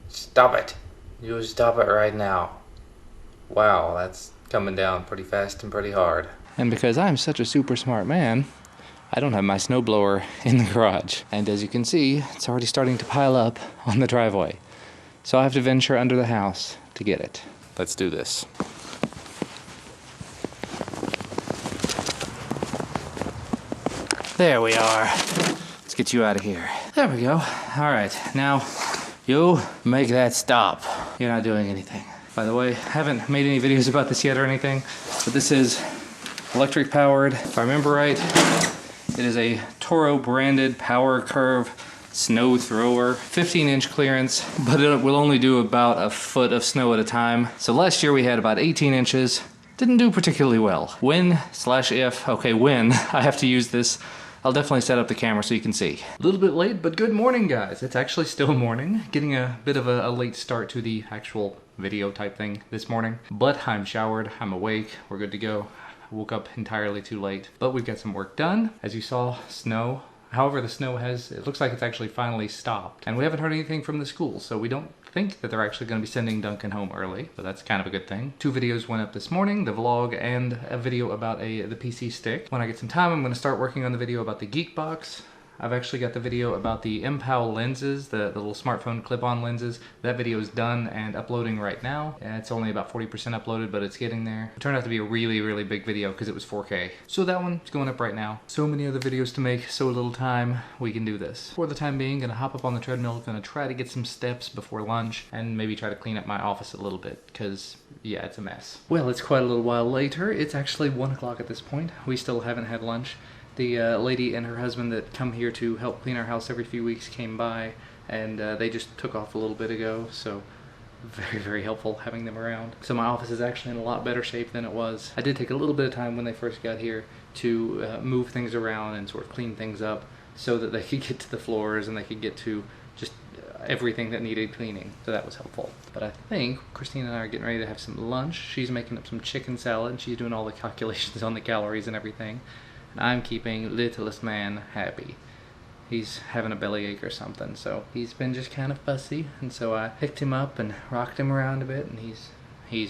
Stop it. You stop it right now. Wow, that's coming down pretty fast and pretty hard. And because I'm such a super smart man, I don't have my snowblower in the garage. And as you can see, it's already starting to pile up on the driveway. So I have to venture under the house to get it. Let's do this. There we are. Let's get you out of here. There we go. All right, now you make that stop. You're not doing anything. By the way, I haven't made any videos about this yet or anything, but this is electric powered. If I remember right, it is a Toro branded Power Curve snow thrower, 15-inch clearance, but it will only do about a foot of snow at a time. So last year we had about 18 inches. Didn't do particularly well. When I have to use this, I'll definitely set up the camera so you can see. A little bit late, but good morning, guys. It's actually still morning. Getting a bit of a late start to the actual video type thing this morning. But I'm showered, I'm awake, we're good to go. I woke up entirely too late, but we've got some work done. As you saw, snow. However, the snow it looks like it's actually finally stopped. And we haven't heard anything from the school, so we don't think that they're actually going to be sending Duncan home early, but that's kind of a good thing. 2 videos went up this morning, the vlog and a video about the PC stick. When I get some time, I'm going to start working on the video about the Geekbox. I've actually got the video about the MPOW lenses, the little smartphone clip-on lenses. That video is done and uploading right now. And it's only about 40% uploaded, but it's getting there. It turned out to be a really, really big video because it was 4K. So that one's going up right now. So many other videos to make, so little time. We can do this. For the time being, gonna hop up on the treadmill, gonna try to get some steps before lunch, and maybe try to clean up my office a little bit, because yeah, it's a mess. Well, it's quite a little while later. It's actually 1 o'clock at this point. We still haven't had lunch. The lady and her husband that come here to help clean our house every few weeks came by, and they just took off a little bit ago, so very, very helpful having them around. So my office is actually in a lot better shape than it was. I did take a little bit of time when they first got here to move things around and sort of clean things up so that they could get to the floors and they could get to just everything that needed cleaning, so that was helpful. But I think Christine and I are getting ready to have some lunch. She's making up some chicken salad, and she's doing all the calculations on the calories and everything. I'm keeping littlest man happy. He's having a bellyache or something, so he's been just kind of fussy, and so I picked him up and rocked him around a bit, and he's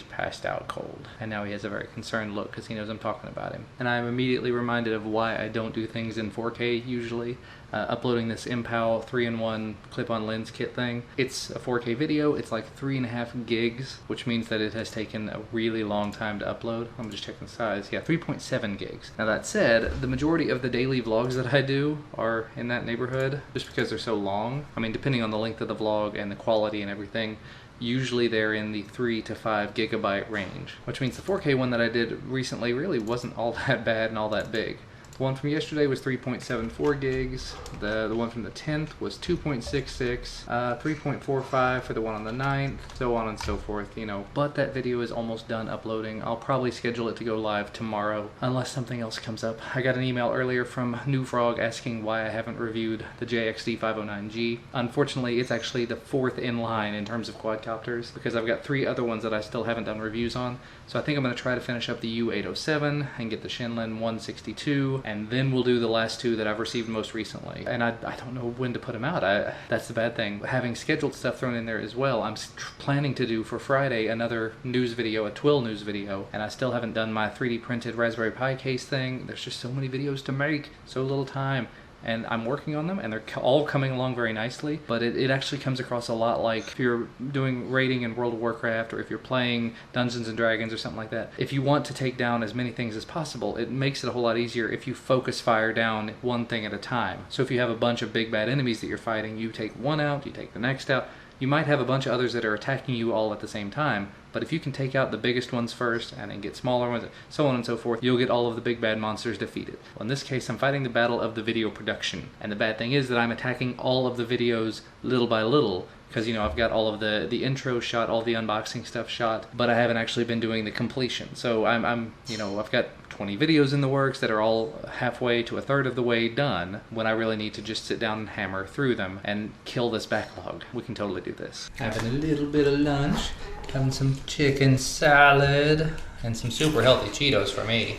passed out cold. And now he has a very concerned look because he knows I'm talking about him. And I'm immediately reminded of why I don't do things in 4K usually. Uploading this MPOW 3-in-1 clip-on lens kit thing. It's a 4K video. It's like 3.5 gigs, which means that it has taken a really long time to upload. I'm just checking the size. Yeah, 3.7 gigs. Now that said, the majority of the daily vlogs that I do are in that neighborhood just because they're so long. I mean, depending on the length of the vlog and the quality and everything, usually they're in the 3 to 5 gigabyte range, which means the 4K one that I did recently really wasn't all that bad and all that big. The one from yesterday was 3.74 gigs, the one from the 10th was 2.66, 3.45 for the one on the 9th, so on and so forth, you know. But that video is almost done uploading. I'll probably schedule it to go live tomorrow, unless something else comes up. I got an email earlier from New Frog asking why I haven't reviewed the JXD 509G. Unfortunately, it's actually the 4th in line in terms of quadcopters, because I've got 3 other ones that I still haven't done reviews on. So I think I'm going to try to finish up the U807 and get the Shinlen 162, and then we'll do the last 2 that I've received most recently. And I don't know when to put them out. That's the bad thing. Having scheduled stuff thrown in there as well, I'm planning to do for Friday another news video, a Twill news video, and I still haven't done my 3D printed Raspberry Pi case thing. There's just so many videos to make, so little time. And I'm working on them, and they're all coming along very nicely, but it actually comes across a lot like if you're doing raiding in World of Warcraft, or if you're playing Dungeons and Dragons or something like that. If you want to take down as many things as possible, it makes it a whole lot easier if you focus fire down one thing at a time. So if you have a bunch of big bad enemies that you're fighting, you take one out, you take the next out. You might have a bunch of others that are attacking you all at the same time, but if you can take out the biggest ones first and then get smaller ones, so on and so forth, you'll get all of the big bad monsters defeated. Well, in this case, I'm fighting the battle of the video production. And the bad thing is that I'm attacking all of the videos little by little, because, you know, I've got all of the intro shot, all the unboxing stuff shot, but I haven't actually been doing the completion. So I'm you know, I've got 20 videos in the works that are all halfway to a third of the way done, when I really need to just sit down and hammer through them and kill this backlog. We can totally do this. Having a little bit of lunch, having some chicken salad, and some super healthy Cheetos for me.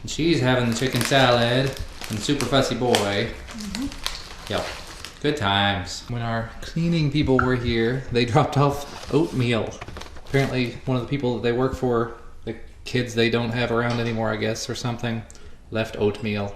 And she's having the chicken salad and super fussy boy. Yep. Good times. When our cleaning people were here, they dropped off oatmeal. Apparently, one of the people that they work for, the kids they don't have around anymore, I guess, or something, left oatmeal.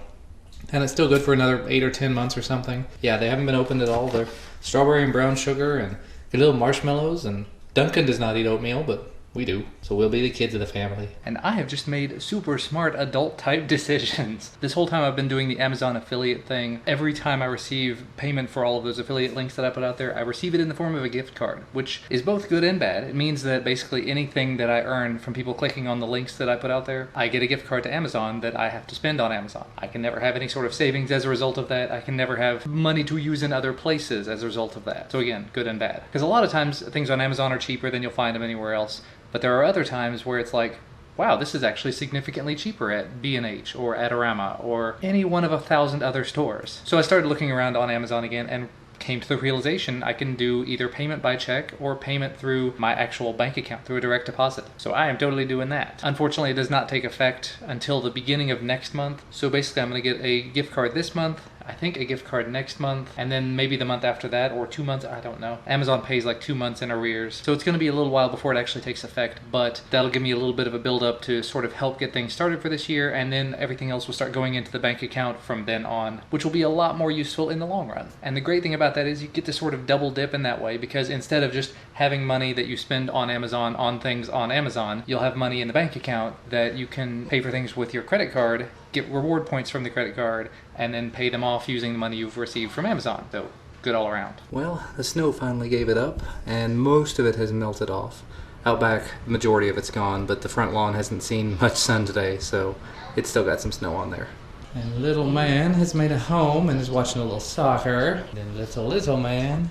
And it's still good for another 8 or 10 months or something. Yeah, they haven't been opened at all. They're strawberry and brown sugar and good little marshmallows. And Duncan does not eat oatmeal, but we do. So we'll be the kids of the family. And I have just made super smart adult type decisions. This whole time I've been doing the Amazon affiliate thing. Every time I receive payment for all of those affiliate links that I put out there, I receive it in the form of a gift card, which is both good and bad. It means that basically anything that I earn from people clicking on the links that I put out there, I get a gift card to Amazon that I have to spend on Amazon. I can never have any sort of savings as a result of that. I can never have money to use in other places as a result of that. So again, good and bad. Because a lot of times things on Amazon are cheaper than you'll find them anywhere else. But there are other times where it's like, wow, this is actually significantly cheaper at B&H or Adorama or any one of 1,000 other stores. So I started looking around on Amazon again and came to the realization I can do either payment by check or payment through my actual bank account through a direct deposit. So I am totally doing that. Unfortunately, it does not take effect until the beginning of next month. So basically I'm going to get a gift card this month, I think a gift card next month, and then maybe the month after that, or 2 months, I don't know. Amazon pays like 2 months in arrears. So it's gonna be a little while before it actually takes effect, but that'll give me a little bit of a build up to sort of help get things started for this year, and then everything else will start going into the bank account from then on, which will be a lot more useful in the long run. And the great thing about that is you get to sort of double dip in that way, because instead of just having money that you spend on Amazon on things on Amazon, you'll have money in the bank account that you can pay for things with your credit card, get reward points from the credit card, and then pay them off using the money you've received from Amazon. So good all around. Well, the snow finally gave it up, and most of it has melted off. Out back, the majority of it's gone, but the front lawn hasn't seen much sun today, so it's still got some snow on there. And little man has made a home and is watching a little soccer. Then little man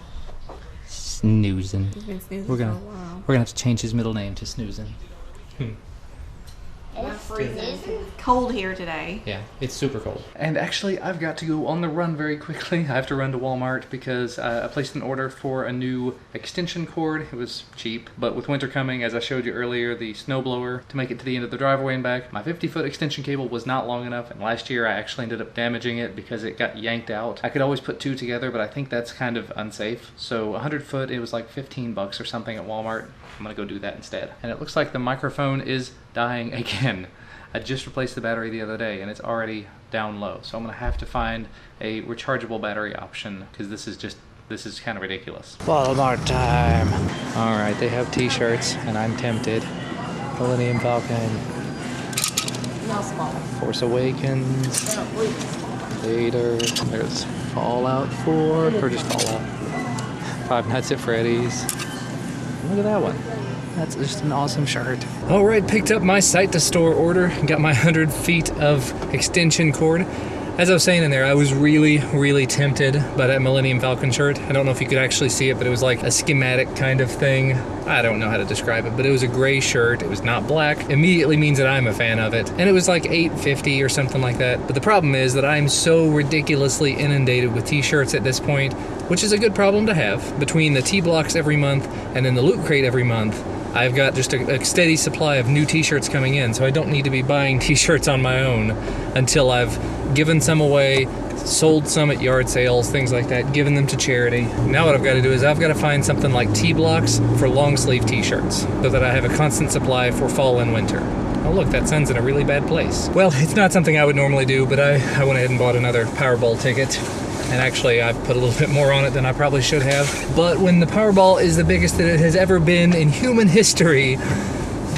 snoozing. He's been snoozing We're for a while. We're gonna have to change his middle name to Snoozing. It's freezing. Cold here today. Yeah, it's super cold. And actually, I've got to go on the run very quickly. I have to run to Walmart because I placed an order for a new extension cord. It was cheap, but with winter coming, as I showed you earlier, the snowblower to make it to the end of the driveway and back, my 50-foot extension cable was not long enough, and last year I actually ended up damaging it because it got yanked out. I could always put two together, but I think that's kind of unsafe. So 100 foot, it was like $15 or something at Walmart. I'm gonna go do that instead. And it looks like the microphone is dying again. I just replaced the battery the other day and it's already down low. So I'm gonna have to find a rechargeable battery option because this is kind of ridiculous. Walmart time. All right, they have t-shirts and I'm tempted. Millennium Falcon. No small. Force Awakens. Vader. There's Fallout 4 or just Fallout. Five Nights at Freddy's. Look at that one. That's just an awesome shirt. All right, picked up my site to store order. Got my 100 feet of extension cord. As I was saying in there, I was really, really tempted by that Millennium Falcon shirt. I don't know if you could actually see it, but it was like a schematic kind of thing. I don't know how to describe it, but it was a gray shirt. It was not black. Immediately means that I'm a fan of it. And it was like $8.50 or something like that. But the problem is that I'm so ridiculously inundated with t-shirts at this point, which is a good problem to have. Between the T-Blocks every month and then the Loot Crate every month, I've got just a steady supply of new t-shirts coming in, so I don't need to be buying t-shirts on my own until I've given some away, sold some at yard sales, things like that, given them to charity. Now what I've got to do is I've got to find something like T-Blocks for long sleeve t-shirts so that I have a constant supply for fall and winter. Oh look, that sun's in a really bad place. Well, it's not something I would normally do, but I went ahead and bought another Powerball ticket. And actually, I've put a little bit more on it than I probably should have. But when the Powerball is the biggest that it has ever been in human history,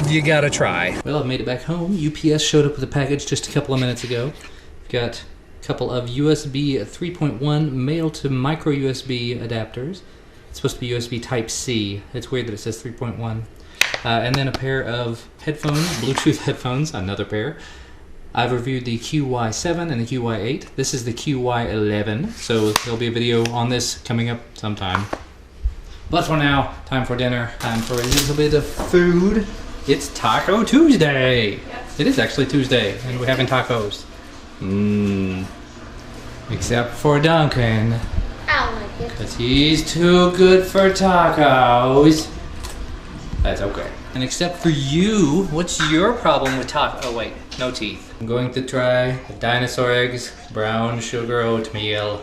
you gotta try. Well, I've made it back home. UPS showed up with a package just a couple of minutes ago. Got a couple of USB 3.1 male to micro USB adapters. It's supposed to be USB Type-C. It's weird that it says 3.1. And then a pair of headphones, Bluetooth headphones, another pair. I've reviewed the QY7 and the QY8. This is the QY11, so there'll be a video on this coming up sometime. But for now, time for dinner. Time for a little bit of food. It's Taco Tuesday. Yes. It is actually Tuesday, and we're having tacos. Except for Duncan. I like it. Because he's too good for tacos. That's okay. And except for you, what's your problem with taco? Oh wait, no teeth. I'm going to try the dinosaur eggs, brown sugar oatmeal.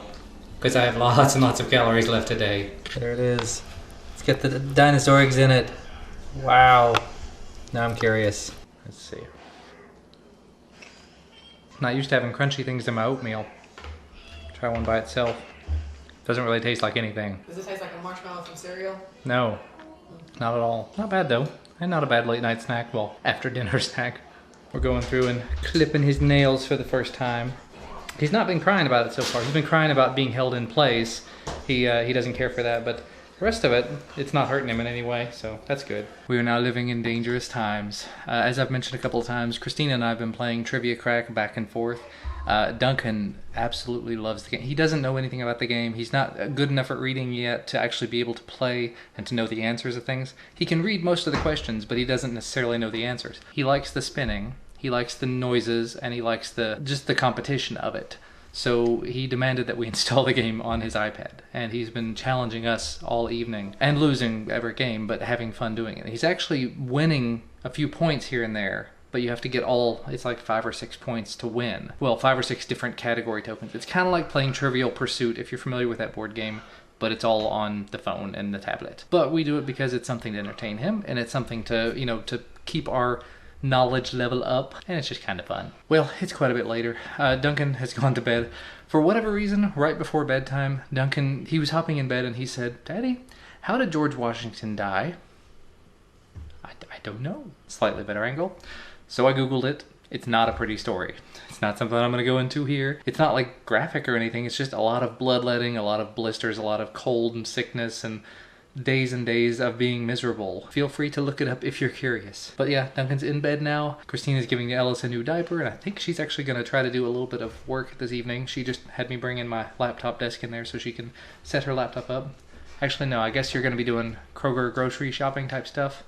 because I have lots and lots of calories left today. There it is. Let's get the dinosaur eggs in it. Wow. Now I'm curious. Let's see. Not used to having crunchy things in my oatmeal. Try one by itself. Doesn't really taste like anything. Does it taste like a marshmallow from cereal? No, not at all. Not bad though. And not a bad late night snack. Well, after dinner snack. We're going through and clipping his nails for the first time. He's not been crying about it so far. He's been crying about being held in place. He doesn't care for that, but the rest of it, it's not hurting him in any way, so that's good. We are now living in dangerous times. As I've mentioned a couple of times, Christina and I have been playing Trivia Crack back and forth. Duncan absolutely loves the game. He doesn't know anything about the game. He's not good enough at reading yet to actually be able to play and to know the answers of things. He can read most of the questions, but he doesn't necessarily know the answers. He likes the spinning, he likes the noises, and he likes just the competition of it. So he demanded that we install the game on his iPad, and he's been challenging us all evening and losing every game, but having fun doing it. He's actually winning a few points here and there, but you have to get it's like 5 or 6 points to win. Well, 5 or 6 different category tokens. It's kind of like playing Trivial Pursuit if you're familiar with that board game, but it's all on the phone and the tablet. But we do it because it's something to entertain him, and it's something to, to keep our knowledge level up, and it's just kind of fun. Well, it's quite a bit later. Duncan has gone to bed. For whatever reason, right before bedtime, he was hopping in bed and he said, "Daddy, how did George Washington die?" I don't know. Slightly better angle. So I Googled it. It's not a pretty story. It's not something I'm going to go into here. It's not like graphic or anything. It's just a lot of bloodletting, a lot of blisters, a lot of cold and sickness, and days of being miserable. Feel free to look it up if you're curious. But yeah, Duncan's in bed now. Christina's giving Ellis a new diaper, and I think she's actually going to try to do a little bit of work this evening. She just had me bring in my laptop desk in there so she can set her laptop up. Actually, no, I guess you're going to be doing Kroger grocery shopping type stuff.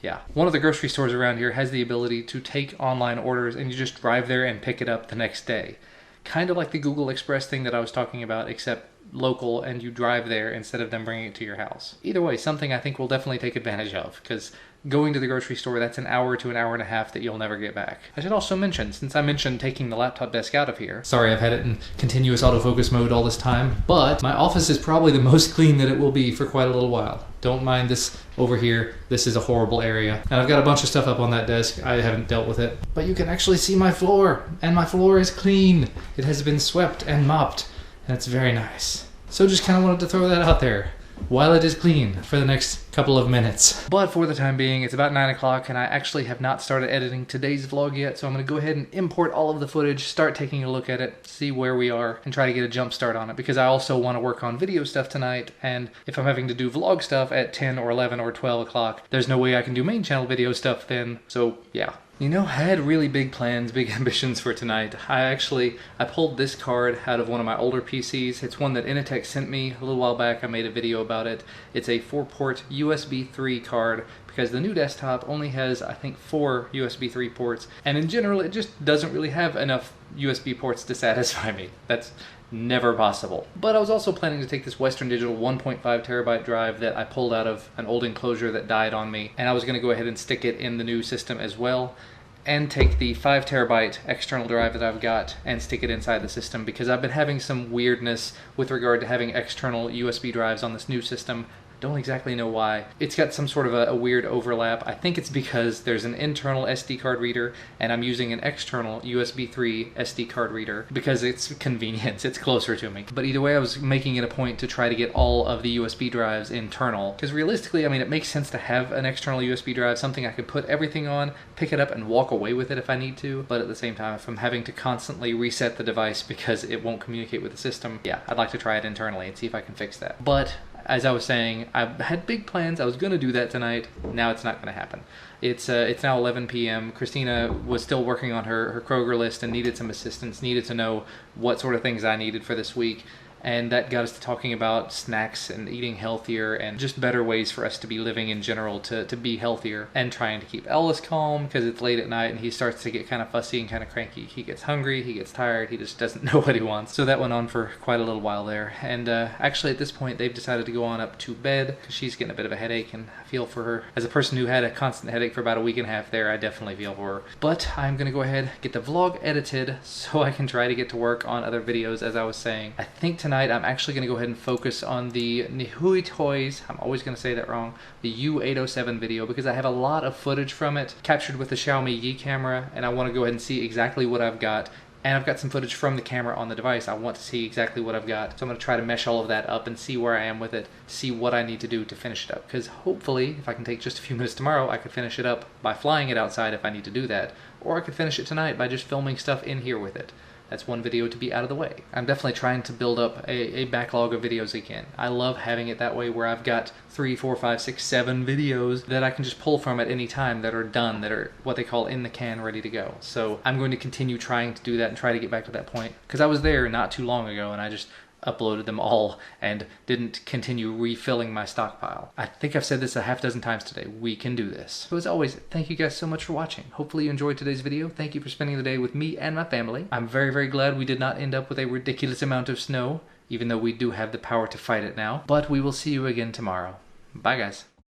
Yeah. One of the grocery stores around here has the ability to take online orders and you just drive there and pick it up the next day. Kind of like the Google Express thing that I was talking about, except local, and you drive there instead of them bringing it to your house. Either way, something I think we'll definitely take advantage of, because going to the grocery store, that's an hour to an hour and a half that you'll never get back. I should also mention, since I mentioned taking the laptop desk out of here, sorry I've had it in continuous autofocus mode all this time, but my office is probably the most clean that it will be for quite a little while. Don't mind this over here. This is a horrible area. And I've got a bunch of stuff up on that desk. I haven't dealt with it. But you can actually see my floor, and my floor is clean. It has been swept and mopped, and it's very nice. So just kind of wanted to throw that out there while it is clean for the next couple of minutes. But for the time being, it's about 9 o'clock and I actually have not started editing today's vlog yet, so I'm going to go ahead and import all of the footage, start taking a look at it, see where we are, and try to get a jump start on it, because I also want to work on video stuff tonight, and if I'm having to do vlog stuff at 10 or 11 or 12 o'clock, there's no way I can do main channel video stuff then, so yeah. You know, I had really big plans, big ambitions for tonight. I pulled this card out of one of my older PCs. It's one that Initech sent me a little while back. I made a video about it. It's a 4-port USB 3 card, because the new desktop only has, I think, 4 USB 3 ports, and in general it just doesn't really have enough USB ports to satisfy me. That's never possible. But I was also planning to take this Western Digital 1.5 terabyte drive that I pulled out of an old enclosure that died on me, and I was going to go ahead and stick it in the new system as well, and take the 5 terabyte external drive that I've got and stick it inside the system, because I've been having some weirdness with regard to having external USB drives on this new system. Don't exactly know why. It's got some sort of a weird overlap. I think it's because there's an internal SD card reader and I'm using an external USB 3 SD card reader because it's convenience, it's closer to me. But either way, I was making it a point to try to get all of the USB drives internal, because realistically, I mean, it makes sense to have an external USB drive, something I could put everything on, pick it up and walk away with it if I need to. But at the same time, if I'm having to constantly reset the device because it won't communicate with the system, yeah, I'd like to try it internally and see if I can fix that. But as I was saying, I had big plans. I was going to do that tonight. Now it's not going to happen. It's now 11 p.m. Christina was still working on her Kroger list and needed some assistance, needed to know what sort of things I needed for this week. And that got us to talking about snacks and eating healthier and just better ways for us to be living in general to be healthier, and trying to keep Ellis calm because it's late at night and he starts to get kind of fussy and kind of cranky. He gets hungry, he gets tired, he just doesn't know what he wants. So that went on for quite a little while there. And actually at this point they've decided to go on up to bed because she's getting a bit of a headache, and I feel for her. As a person who had a constant headache for about a week and a half there, I definitely feel for her. But I'm going to go ahead, get the vlog edited so I can try to get to work on other videos, as I was saying. I think tonight tonight I'm actually going to go ahead and focus on the Nihui Toys, I'm always going to say that wrong, the U807 video, because I have a lot of footage from it captured with the Xiaomi Yi camera, and I want to go ahead and see exactly what I've got. And I've got some footage from the camera on the device. I want to see exactly what I've got. So I'm going to try to mesh all of that up and see where I am with it, see what I need to do to finish it up. Because hopefully, if I can take just a few minutes tomorrow, I could finish it up by flying it outside if I need to do that. Or I could finish it tonight by just filming stuff in here with it. That's one video to be out of the way. I'm definitely trying to build up a backlog of videos again. I love having it that way where I've got 3, 4, 5, 6, 7 videos that I can just pull from at any time that are done, that are what they call in the can, ready to go. So I'm going to continue trying to do that and try to get back to that point. Because I was there not too long ago and I just uploaded them all and didn't continue refilling my stockpile. I think I've said this a half dozen times today. We can do this. So as always, thank you guys so much for watching. Hopefully you enjoyed today's video. Thank you for spending the day with me and my family. I'm very, very glad we did not end up with a ridiculous amount of snow, even though we do have the power to fight it now. But we will see you again tomorrow. Bye guys.